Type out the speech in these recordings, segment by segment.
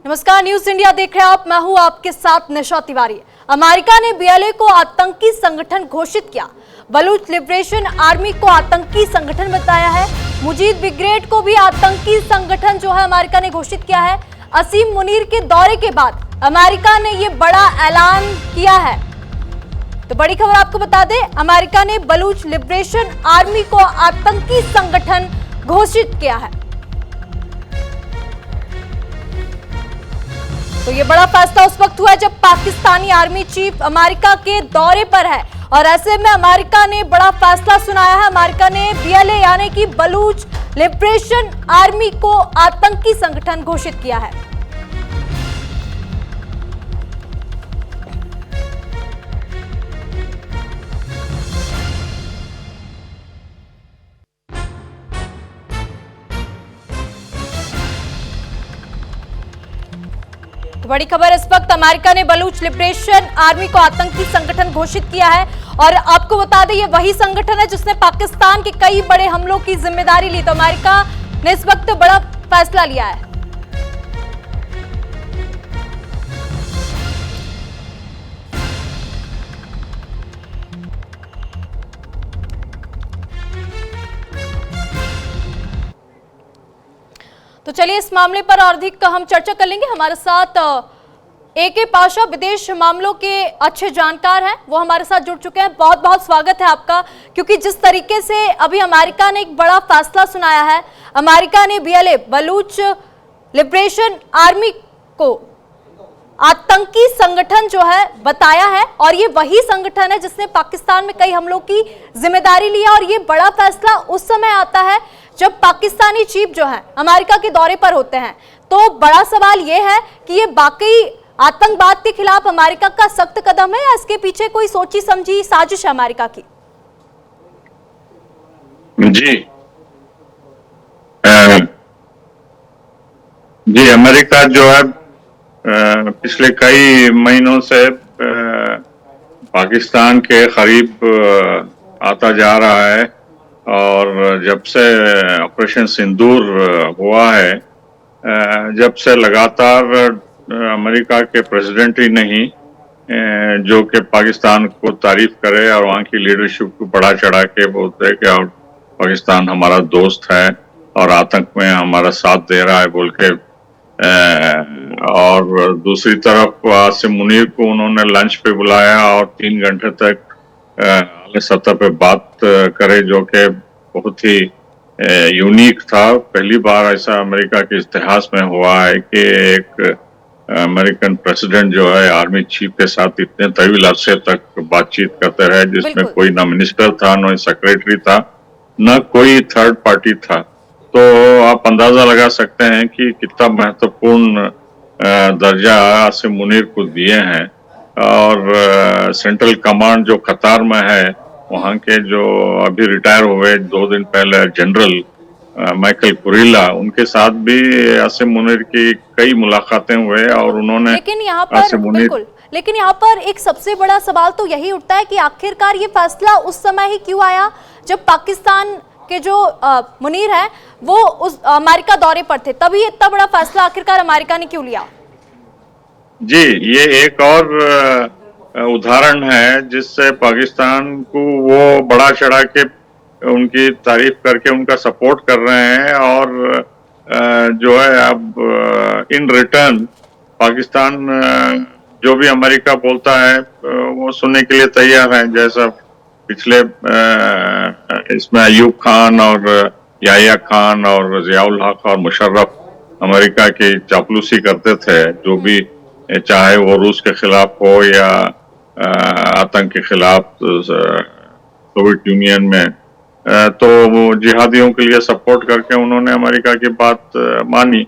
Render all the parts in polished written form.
नमस्कार, news India देख रहे हैं आप। मैं हूं आपके साथ निशा तिवारी। अमेरिका ने बीएलए को आतंकी संगठन घोषित किया। बलूच लिबरेशन आर्मी को आतंकी संगठन बताया है। मुजीब ब्रिगेड को भी आतंकी संगठन जो है अमेरिका ने घोषित किया है। असीम मुनीर के दौरे के बाद अमेरिका ने ये बड़ा ऐलान किया है। तो बड़ी खबर आपको बता दें, अमेरिका ने बलूच लिबरेशन आर्मी को आतंकी संगठन घोषित किया है। तो ये बड़ा फैसला उस वक्त हुआ जब पाकिस्तानी आर्मी चीफ अमेरिका के दौरे पर है और ऐसे में अमेरिका ने बड़ा फैसला सुनाया है। अमेरिका ने बीएलए यानी कि बलूच लिबरेशन आर्मी को आतंकी संगठन घोषित किया है। बड़ी खबर इस वक्त, अमेरिका ने बलूच लिबरेशन आर्मी को आतंकी संगठन घोषित किया है। और आपको बता दें, ये वही संगठन है जिसने पाकिस्तान के कई बड़े हमलों की जिम्मेदारी ली। तो अमेरिका ने इस वक्त बड़ा फैसला लिया है। तो चलिए इस मामले पर और अधिक हम चर्चा कर लेंगे। हमारे साथ एके पाशा विदेश मामलों के अच्छे जानकार हैं, वो हमारे साथ जुड़ चुके हैं। बहुत बहुत स्वागत है आपका, क्योंकि जिस तरीके से अभी अमेरिका ने एक बड़ा फैसला सुनाया है। अमेरिका ने बीएलए बलूच लिबरेशन आर्मी को आतंकी संगठन जो है बताया है और ये वही संगठन है जिसने पाकिस्तान में कई हमलों की जिम्मेदारी ली है। और ये बड़ा फैसला उस समय आता है जब पाकिस्तानी चीफ जो है अमेरिका के दौरे पर होते हैं। तो बड़ा सवाल ये है कि ये वाकई आतंकवाद के खिलाफ अमेरिका का सख्त कदम है या इसके पीछे कोई सोची समझी साजिश है अमेरिका की? जी, अमेरिका जो है पिछले कई महीनों से पाकिस्तान के करीब आता जा रहा है। और जब से ऑपरेशन सिंदूर हुआ है, जब से लगातार अमेरिका के प्रेसिडेंट ही नहीं, जो कि पाकिस्तान को तारीफ करे और वहाँ की लीडरशिप को बढ़ा चढ़ा के बोलते हैं कि पाकिस्तान हमारा दोस्त है और आतंक में हमारा साथ दे रहा है बोल के। और दूसरी तरफ आसिम मुनीर को उन्होंने लंच पे बुलाया और 3 घंटे तक आला सतह पे बात करे, जो कि बहुत ही यूनिक था। पहली बार ऐसा अमेरिका के इतिहास में हुआ है कि एक अमेरिकन प्रेसिडेंट जो है आर्मी चीफ के साथ इतने तवील अरसे तक बातचीत करते रहे, जिसमें कोई ना मिनिस्टर था, न सेक्रेटरी था, न कोई थर्ड पार्टी था। तो आप अंदाजा लगा सकते हैं कि कितना महत्वपूर्ण दर्जा आसिम मुनीर को दिए हैं। और सेंट्रल कमांड जो कतार में है, वहाँ के जो अभी रिटायर हुए 2 दिन पहले जनरल माइकल कुरिला, उनके साथ भी आसिम मुनीर की कई मुलाकातें हुए और उन्होंने लेकिन यहाँ पर एक सबसे बड़ा सवाल तो यही उठता है कि आखिरकार ये फैसला उस समय ही क्यों आया जब पाकिस्तान के जो मुनीर है वो उस अमेरिका दौरे पर थे। तभी इतना बड़ा फैसला आखिरकार अमेरिका ने क्यों लिया? जी, ये एक और उदाहरण है जिससे पाकिस्तान को वो बढ़ा चढ़ा के उनकी तारीफ करके उनका सपोर्ट कर रहे हैं। और जो है अब इन रिटर्न पाकिस्तान जो भी अमेरिका बोलता है वो सुनने के लिए तैयार है। जैसा पिछले इसमें अयूब खान और याहिया खान और जियाउल हक और मुशर्रफ अमेरिका की चापलूसी करते थे, जो भी, चाहे वो रूस के खिलाफ हो या आतंक के खिलाफ सोवियत यूनियन में। तो वो जिहादियों के लिए सपोर्ट करके उन्होंने अमेरिका की बात मानी।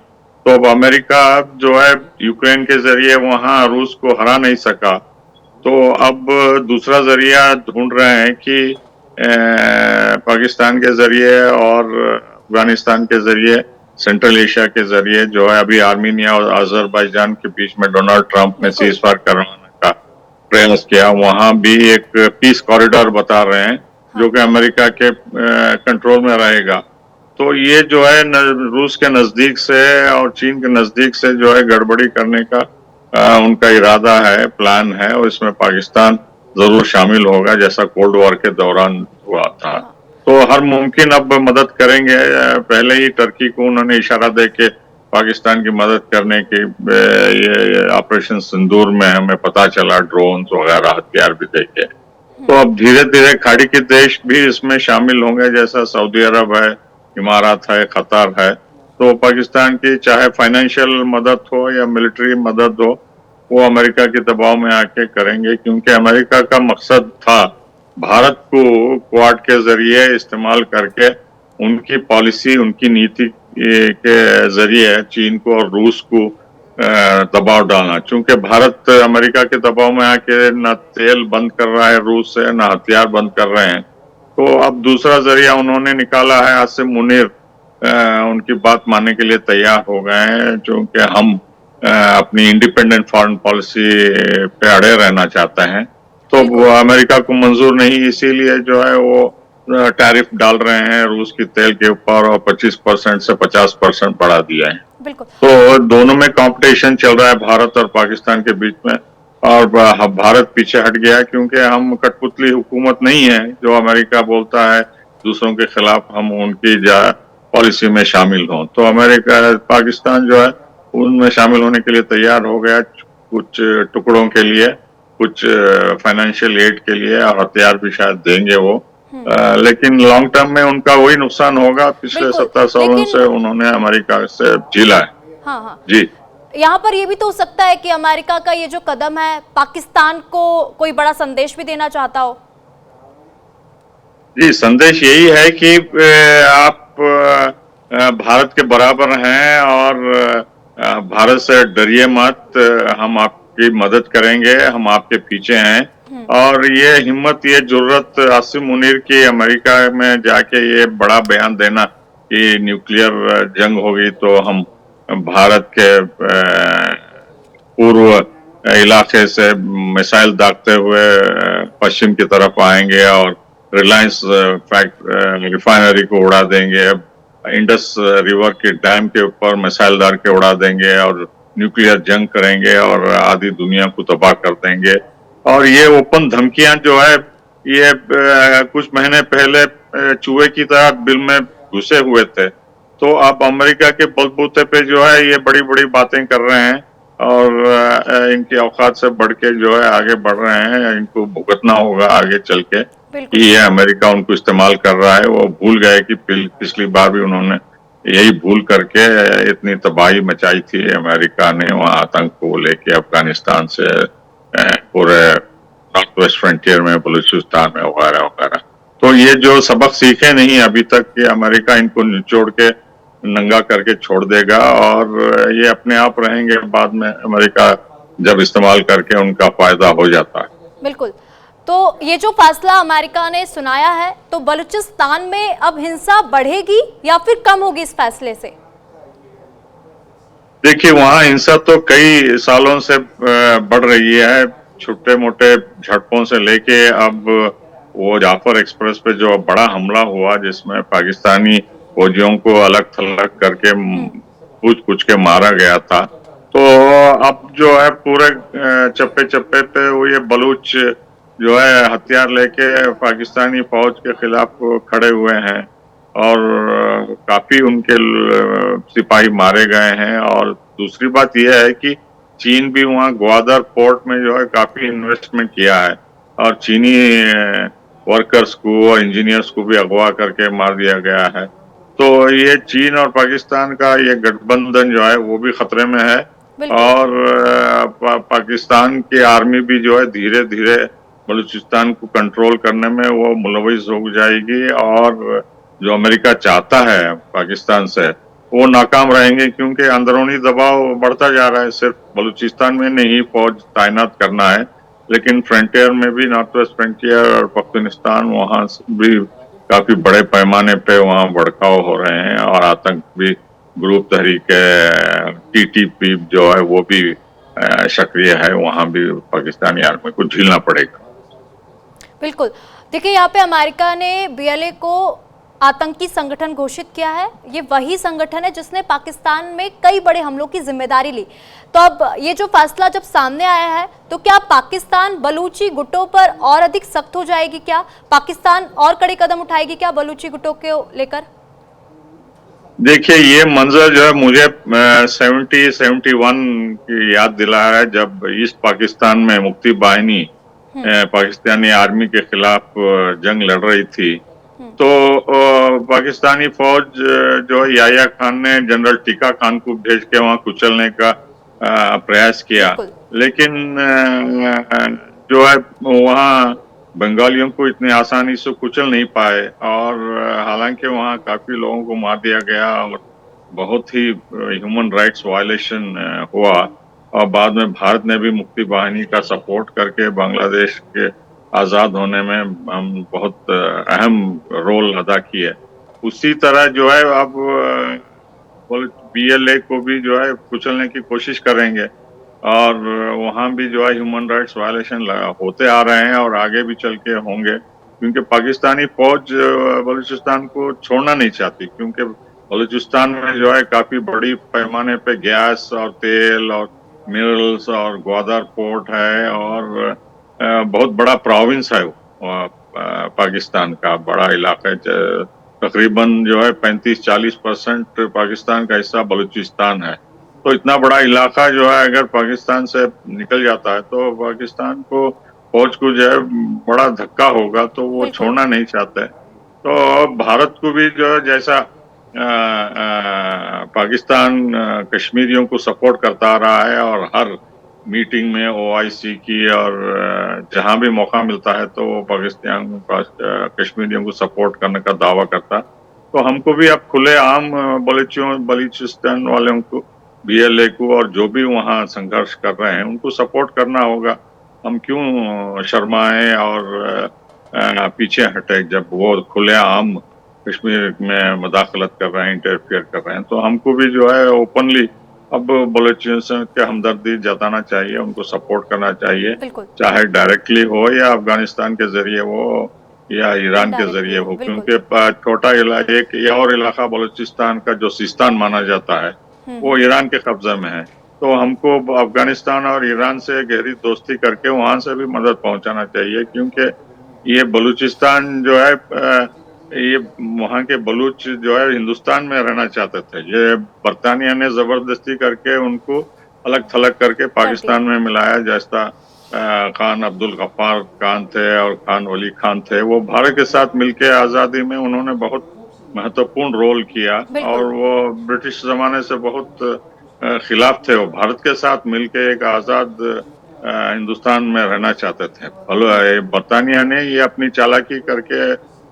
तो अब अमेरिका जो है यूक्रेन के जरिए वहां रूस को हरा नहीं सका, तो अब दूसरा जरिया ढूंढ रहे हैं कि पाकिस्तान के जरिए और अफगानिस्तान के जरिए, सेंट्रल एशिया के जरिए जो है अभी आर्मीनिया और अजरबैजान के बीच में डोनाल्ड ट्रंप ने सीज़फायर करवाने का प्रयास किया। वहां भी एक पीस कॉरिडोर बता रहे हैं जो कि अमेरिका के कंट्रोल में रहेगा। तो ये जो है रूस के नजदीक से और चीन के नजदीक से जो है गड़बड़ी करने का उनका इरादा है, प्लान है, और इसमें पाकिस्तान जरूर शामिल होगा, जैसा कोल्ड वॉर के दौरान हुआ था। तो हर मुमकिन अब मदद करेंगे। पहले ही टर्की को उन्होंने इशारा दे के पाकिस्तान की मदद करने की, ये ऑपरेशन सिंदूर में हमें पता चला, ड्रोन वगैरह हथियार भी देके। तो अब धीरे धीरे खाड़ी के देश भी इसमें शामिल होंगे, जैसा सऊदी अरब है, इमारात है, कतर है। तो पाकिस्तान की चाहे फाइनेंशियल मदद हो या मिलिट्री मदद हो, वो अमेरिका के दबाव में आके करेंगे, क्योंकि अमेरिका का मकसद था भारत को क्वाड के जरिए इस्तेमाल करके उनकी पॉलिसी, उनकी नीति के जरिए चीन को और रूस को दबाव डालना। चूंकि भारत अमेरिका के दबाव में आके न तेल बंद कर रहा है रूस से, न हथियार बंद कर रहे हैं, तो अब दूसरा जरिया उन्होंने निकाला है। आसिम मुनीर उनकी बात मानने के लिए तैयार हो गए हैं, क्योंकि हम अपनी इंडिपेंडेंट फॉरेन पॉलिसी पे अड़े रहना चाहते हैं। तो वो अमेरिका को मंजूर नहीं, इसीलिए जो है वो टैरिफ डाल रहे हैं रूस की तेल के ऊपर, और 25% से 50% बढ़ा दिया है। बिल्कुल। तो दोनों में कंपटीशन चल रहा है भारत और पाकिस्तान के बीच में, और भारत पीछे हट गया है, क्योंकि हम कठपुतली हुकूमत नहीं है जो अमेरिका बोलता है दूसरों के खिलाफ हम उनकी पॉलिसी में शामिल हों। तो अमेरिका, पाकिस्तान जो है उनमें शामिल होने के लिए तैयार हो गया, कुछ टुकड़ों के लिए, कुछ फाइनेंशियल एड के लिए, और हथियार भी शायद देंगे वो। लेकिन लॉन्ग टर्म में उनका वही नुकसान होगा। पिछले 70 सालों से उन्होंने अमेरिका से झीला है। हाँ हाँ जी, यहाँ पर ये भी तो हो सकता है कि अमेरिका का ये जो कदम है पाकिस्तान को कोई बड़ा संदेश भी देना चाहता हो। जी, संदेश यही है कि आप भारत के बराबर हैं, और भारत से डरिए मत, हम आपकी मदद करेंगे, हम आपके पीछे हैं। और ये हिम्मत, ये जुर्रत आसिम मुनीर की अमेरिका में जाके ये बड़ा बयान देना कि न्यूक्लियर जंग होगी तो हम भारत के पूर्व इलाके से मिसाइल दागते हुए पश्चिम की तरफ आएंगे, और रिलायंस रिफाइनरी को उड़ा देंगे, इंडस रिवर के डैम के ऊपर मिसाइल दाग के उड़ा देंगे, और न्यूक्लियर जंग करेंगे, और आधी दुनिया को तबाह कर देंगे। और ये ओपन धमकियां जो है, ये कुछ महीने पहले चूहे की तरह बिल में घुसे हुए थे। तो अब अमेरिका के बलबूते पे जो है ये बड़ी बड़ी बातें कर रहे हैं, और इनकी औकात से बढ़ के जो है आगे बढ़ रहे हैं। इनको भुगतना होगा आगे चल के कि ये अमेरिका उनको इस्तेमाल कर रहा है। वो भूल गए कि पिछली बार भी उन्होंने यही भूल करके इतनी तबाही मचाई थी अमेरिका ने, वहां आतंक को लेके अफगानिस्तान से पूरे नॉर्थ वेस्ट फ्रंटियर में, बलूचिस्तान में वगैरह वगैरह। तो ये जो सबक सीखे नहीं अभी तक कि अमेरिका इनको निचोड़ के नंगा करके छोड़ देगा, और ये अपने आप रहेंगे बाद में, अमेरिका जब इस्तेमाल करके उनका फायदा हो जाता है। बिल्कुल। तो ये जो फैसला अमेरिका ने सुनाया है, तो बलूचिस्तान में अब हिंसा बढ़ेगी या फिर कम होगी इस फैसले से? देखिए, वहाँ हिंसा तो कई सालों से बढ़ रही है, छोटे मोटे झड़पों से लेके अब वो जाफर एक्सप्रेस पे जो बड़ा हमला हुआ, जिसमें पाकिस्तानी फौजियों को अलग थलग करके पूछ के मारा गया था। तो अब जो है पूरे चप्पे चप्पे पे वो ये बलूच जो है हथियार लेके पाकिस्तानी फौज के खिलाफ खड़े हुए हैं, और काफी उनके सिपाही मारे गए हैं। और दूसरी बात यह है कि चीन भी वहाँ ग्वादर पोर्ट में जो है काफी इन्वेस्टमेंट किया है, और चीनी वर्कर्स को और इंजीनियर्स को भी अगवा करके मार दिया गया है। तो ये चीन और पाकिस्तान का ये गठबंधन जो है वो भी खतरे में है, और पाकिस्तान की आर्मी भी जो है धीरे धीरे बलूचिस्तान को कंट्रोल करने में वो मुलविस हो जाएगी, और जो अमेरिका चाहता है पाकिस्तान से वो नाकाम रहेंगे, क्योंकि अंदरूनी दबाव बढ़ता जा रहा है। सिर्फ बलूचिस्तान में नहीं फौज तैनात करना है, लेकिन फ्रंटियर में भी, नॉर्थ वेस्ट फ्रंटियर और पख्तूनिस्तान, वहां भी काफी बड़े पैमाने पे वहां भड़काव हो रहे हैं, और आतंक भी ग्रुप तहरीक TTP जो है वो भी सक्रिय है। वहां भी पाकिस्तानी आर्मी को झेलना पड़ेगा। बिल्कुल। देखिए, यहाँ पे अमेरिका ने BLA को आतंकी संगठन घोषित किया है। ये वही संगठन है जिसने पाकिस्तान में कई बड़े हमलों की जिम्मेदारी ली। तो अब ये जो फैसला जब सामने आया है तो क्या पाकिस्तान बलूची गुटों पर और अधिक सख्त हो जाएगी? क्या पाकिस्तान और कड़े कदम उठाएगी क्या बलूची गुटों को लेकर? देखिए, ये मंजर जो है मुझे 71 की याद दिला है, जब ईस्ट पाकिस्तान में मुक्ति बाहिनी पाकिस्तानी आर्मी के खिलाफ जंग लड़ रही थी। तो पाकिस्तानी फौज जो है याह्या खान ने जनरल टीका खान को भेज के वहां कुचलने का प्रयास किया, लेकिन जो है वहां बंगालियों को इतनी आसानी से कुचल नहीं पाए, और हालांकि वहां काफी लोगों को मार दिया गया और बहुत ही ह्यूमन राइट्स वायलेशन हुआ। और बाद में भारत ने भी मुक्ति बाहिनी का सपोर्ट करके बांग्लादेश के आजाद होने में हम बहुत अहम रोल अदा किए। उसी तरह जो है अब BLA को भी जो है कुचलने की कोशिश करेंगे, और वहां भी जो है ह्यूमन राइट्स वायलेशन होते आ रहे हैं और आगे भी चल के होंगे, क्योंकि पाकिस्तानी फौज बलूचिस्तान को छोड़ना नहीं चाहती, क्योंकि बलूचिस्तान में जो है काफी बड़ी पैमाने पे गैस और तेल और मिनरल्स और ग्वादर पोर्ट है, और बहुत बड़ा प्रोविंस है पाकिस्तान का, बड़ा इलाका है। तकरीबन जो है 35-40% पाकिस्तान का हिस्सा बलूचिस्तान है। तो इतना बड़ा इलाका जो है अगर पाकिस्तान से निकल जाता है तो पाकिस्तान को फौज को जो है बड़ा धक्का होगा, तो वो छोड़ना नहीं चाहते। तो भारत को भी जो है जैसा पाकिस्तान कश्मीरियों को सपोर्ट करता आ रहा है, और हर मीटिंग में OIC की और जहां भी मौका मिलता है तो पाकिस्तान कश्मीरियों को सपोर्ट करने का दावा करता, तो हमको भी अब खुले आम बलूचिस्तान वालों को, BLA को, और जो भी वहां संघर्ष कर रहे हैं उनको सपोर्ट करना होगा। हम क्यों शर्माएं और पीछे हटे जब वो खुले आम कश्मीर में मदाखलत कर रहे हैं, इंटरफियर कर रहे हैं। तो हमको भी जो है ओपनली अब बलूचिस्तान के हमदर्दी जताना चाहिए, उनको सपोर्ट करना चाहिए, चाहे डायरेक्टली हो या अफगानिस्तान के जरिए हो या ईरान के जरिए हो, क्योंकि छोटा एक और इलाका बलूचिस्तान का जो सिस्तान माना जाता है वो ईरान के कब्जे में है। तो हमको अफगानिस्तान और ईरान से गहरी दोस्ती करके वहां से भी मदद पहुंचाना चाहिए, क्योंकि ये बलूचिस्तान जो है ये वहां के बलूच जो है हिंदुस्तान में रहना चाहते थे। ये बरतानिया ने जबरदस्ती करके उनको अलग थलग करके पाकिस्तान में मिलाया, जैसा खान अब्दुल गफ्फार खान थे और खान वली खान थे। वो भारत के साथ मिलके आजादी में उन्होंने बहुत महत्वपूर्ण रोल किया, और वो ब्रिटिश जमाने से बहुत खिलाफ थे। वो भारत के साथ मिलके एक आजाद हिंदुस्तान में रहना चाहते थे। बरतानिया ने ये अपनी चालाकी करके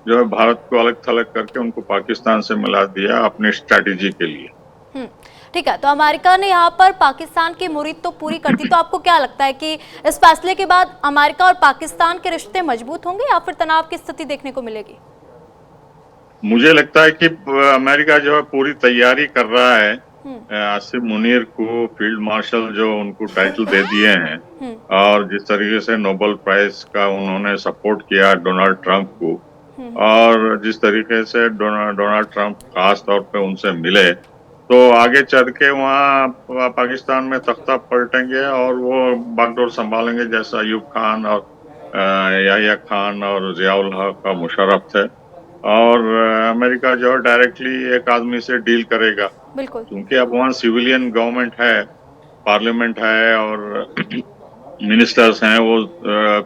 जो है भारत को अलग थलग करके उनको पाकिस्तान से मिला दिया अपनी स्ट्रैटेजी के लिए। ठीक है, तो अमेरिका ने यहाँ पर पाकिस्तान की मुरीद तो पूरी कर दी। तो आपको क्या लगता है कि इस फैसले के बाद अमेरिका और पाकिस्तान के रिश्ते मजबूत होंगे या फिर तनाव की स्थिति देखने को मिलेगी? मुझे लगता है कि अमेरिका जो है पूरी तैयारी कर रहा है। आसिफ मुनीर को फील्ड मार्शल जो उनको टाइटल दे दिए हैं, और जिस तरीके से नोबेल प्राइज का उन्होंने सपोर्ट किया डोनाल्ड ट्रंप को, और जिस तरीके से डोनाल्ड ट्रंप खास तौर पे उनसे मिले, तो आगे चल के वहाँ पाकिस्तान में तख्ता पलटेंगे और वो बागडोर संभालेंगे, जैसा अयूब खान और याह्या खान और जियाउल हक और मुशर्रफ थे। और अमेरिका जो है डायरेक्टली एक आदमी से डील करेगा, क्योंकि अब वहाँ सिविलियन गवर्नमेंट है, पार्लियामेंट है और मिनिस्टर्स हैं। वो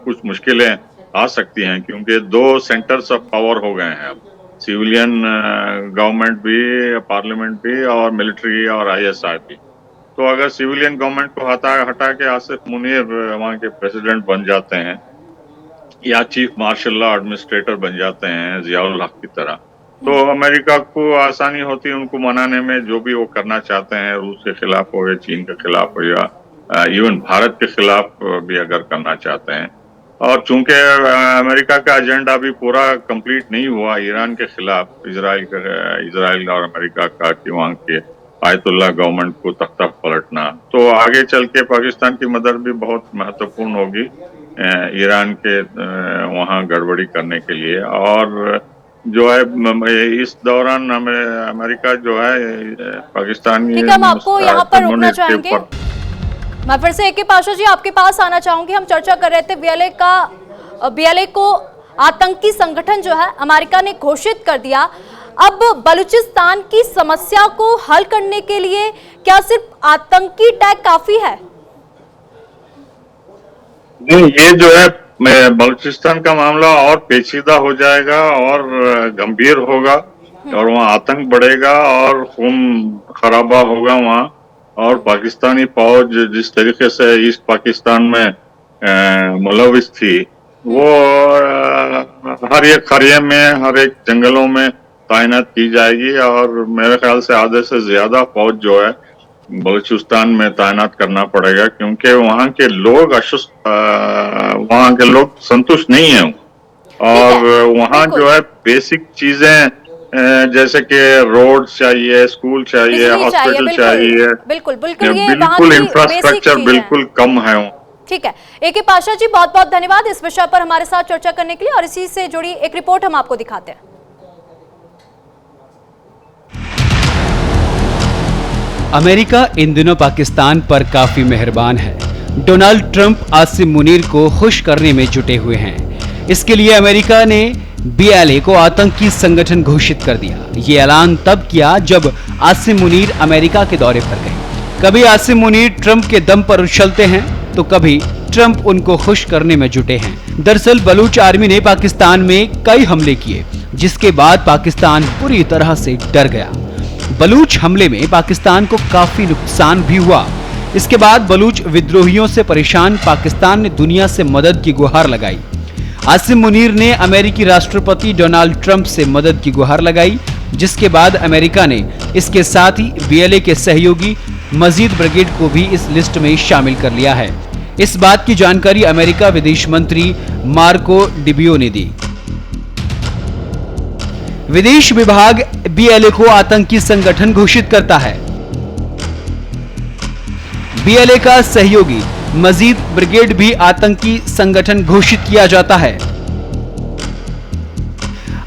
कुछ मुश्किलें आ सकती हैं, क्योंकि 2 सेंटर्स ऑफ पावर हो गए हैं अब, सिविलियन गवर्नमेंट भी, पार्लियामेंट भी, और मिलिट्री और ISI भी। तो अगर सिविलियन गवर्नमेंट को हटा के आसिफ मुनीर वहाँ के प्रेसिडेंट बन जाते हैं, या चीफ मार्शल लॉ एडमिनिस्ट्रेटर बन जाते हैं जियाउल हक की तरह, तो अमेरिका को आसानी होती है उनको मनाने में, जो भी वो करना चाहते हैं, रूस के खिलाफ हो या चीन के खिलाफ हो या इवन भारत के खिलाफ भी अगर करना चाहते हैं। और चूंकि अमेरिका का एजेंडा भी पूरा कंप्लीट नहीं हुआ ईरान के खिलाफ, इजराइल और अमेरिका का, कि वहाँ के आयतुल्लाह गवर्नमेंट को तख्ता पलटना, तो आगे चल के पाकिस्तान की मदद भी बहुत महत्वपूर्ण होगी ईरान के वहाँ गड़बड़ी करने के लिए। और जो है इस दौरान अमेरिका जो है पाकिस्तानी ठीक है, हम आपको यहाँ पर रोकना कम्युनिस्ट के चाहेंगे। ऊपर। मैं फिर से ए.के. पाशा जी आपके पास आना चाहूंगी। हम चर्चा कर रहे थे बीएलए को आतंकी संगठन जो है अमेरिका ने घोषित कर दिया। अब बलूचिस्तान की समस्या को हल करने के लिए क्या सिर्फ आतंकी टैग काफी है? नहीं, ये जो है बलूचिस्तान का मामला और पेचीदा हो जाएगा और गंभीर होगा और वहाँ आतंक बढ़ेगा और खून खराबा होगा वहाँ। और पाकिस्तानी फौज जिस तरीके से ईस्ट पाकिस्तान में मुलविस थी, वो हर एक खरिये में, हर एक जंगलों में तैनात की जाएगी और मेरे ख्याल से आधे से ज्यादा फौज जो है बलूचिस्तान में तैनात करना पड़ेगा, क्योंकि वहाँ के लोग वहाँ के लोग संतुष्ट नहीं हैं और वहाँ जो है बेसिक चीजें जैसे कि रोड चाहिए, स्कूल चाहिए, हॉस्पिटल चाहिए, बिल्कुल इंफ्रास्ट्रक्चर बिल्कुल कम है। ठीक है, ए.के. पाशा जी बहुत बहुत धन्यवाद इस विषय पर हमारे साथ चर्चा करने के लिए और इसी से जुड़ी एक रिपोर्ट हम आपको दिखाते हैं। अमेरिका इन दिनों पाकिस्तान पर काफी मेहरबान है। डोनाल्ड ट्रंप आसिम मुनीर को खुश करने में जुटे हुए हैं। इसके लिए अमेरिका ने बीएलए को आतंकी संगठन घोषित कर दिया। ये ऐलान तब किया जब आसिम मुनीर अमेरिका के दौरे पर गए। कभी आसिम मुनीर ट्रंप के दम पर उछलते हैं तो कभी ट्रंप उनको खुश करने में जुटे हैं। दरअसल बलूच आर्मी ने पाकिस्तान में कई हमले किए, जिसके बाद पाकिस्तान पूरी तरह से डर गया। बलूच हमले में पाकिस्तान को काफी नुकसान भी हुआ। इसके बाद बलूच विद्रोहियों से परेशान पाकिस्तान ने दुनिया से मदद की गुहार लगाई। आसिम मुनीर ने अमेरिकी राष्ट्रपति डोनाल्ड ट्रंप से मदद की गुहार लगाई, जिसके बाद अमेरिका ने इसके साथ ही बीएलए के सहयोगी मजीद ब्रिगेड को भी इस लिस्ट में शामिल कर लिया है। इस बात की जानकारी अमेरिका विदेश मंत्री मार्को रूबियो ने दी। विदेश विभाग बीएलए को आतंकी संगठन घोषित करता है। बीएलए का सहयोगी मजीद ब्रिगेड भी आतंकी संगठन घोषित किया जाता है।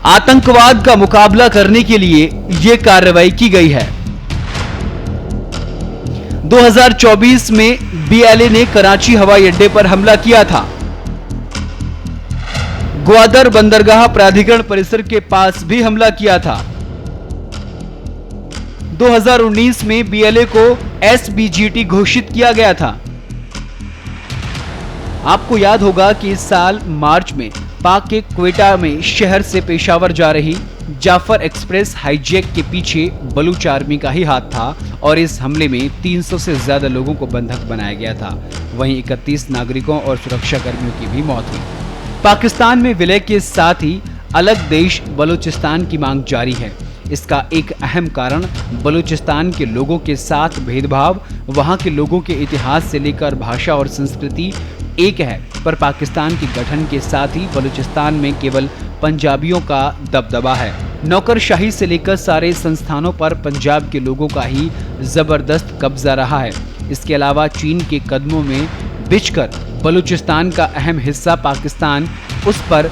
आतंकवाद का मुकाबला करने के लिए यह कार्रवाई की गई है। 2024 में बीएलए ने कराची हवाई अड्डे पर हमला किया था। ग्वादर बंदरगाह प्राधिकरण परिसर के पास भी हमला किया था। 2019 में बीएलए को एसबीजीटी घोषित किया गया था। आपको याद होगा कि इस साल मार्च में पाक के क्वेटा में शहर से पेशावर जा रही जाफर एक्सप्रेस हाईजैक के पीछे बलूच आर्मी का ही हाथ था और इस हमले में 300 से ज्यादा लोगों को बंधक बनाया गया था। वहीं 31 नागरिकों और सुरक्षा कर्मियों की भी मौत हुई। पाकिस्तान में विलय के साथ ही अलग देश बलूचिस्तान की मांग जारी है। इसका एक अहम कारण बलूचिस्तान के लोगों के साथ भेदभाव, वहां के लोगों के इतिहास से लेकर भाषा और संस्कृति एक है, पर पाकिस्तान के गठन के साथ ही बलूचिस्तान में केवल पंजाबियों का दबदबा है। नौकरशाही से लेकर सारे संस्थानों पर पंजाब के लोगों का ही जबरदस्त कब्जा रहा है। इसके अलावा चीन के कदमों में बिछकर बलूचिस्तान का अहम हिस्सा पाकिस्तान उस पर